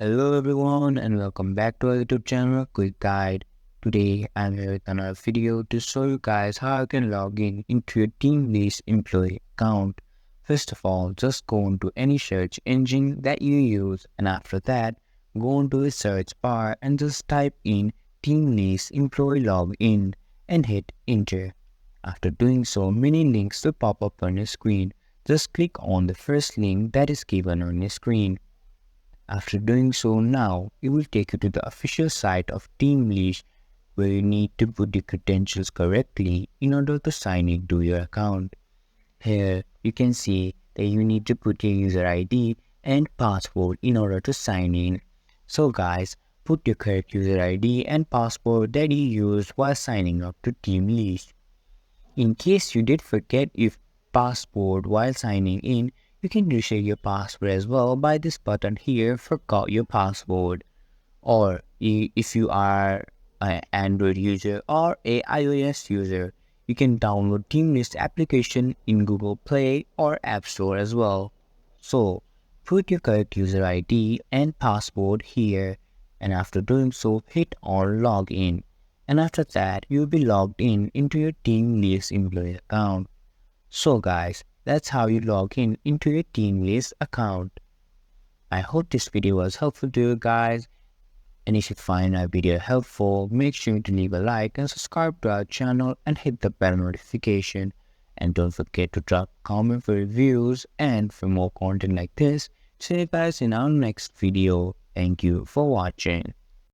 Hello everyone and welcome back to our YouTube channel Quick Guide. Today I'm here with another video to show you guys how you can log in into your Teamlease Employee Account. First of all, just go into any search engine that you use, and after that, go into the search bar and just type in Teamlease Employee Login and hit enter. After doing so, many links will pop up on your screen. Just click on the first link that is given on your screen. After doing so, now it will take you to the official site of Teamlease, where you need to put the credentials correctly in order to sign into your account. Here you can see that you need to put your user ID and password in order to sign in. So guys, put your correct user ID and password that you used while signing up to Teamlease. In case you did forget your password while signing in, you can reset your password as well by this button here, forgot your password. Or if you are an Android user or a iOS user, you can download Teamlist application in Google Play or App Store as well. So put your correct user ID and password here, and after doing so, hit on login. And after that, you'll be logged in into your Teamlist employee account. So guys, that's how you log in into your Teamlease account. I hope this video was helpful to you guys, and if you find our video helpful, make sure to leave a like and subscribe to our channel and hit the bell notification. And don't forget to drop a comment for reviews and for more content like this. See you guys in our next video. Thank you for watching.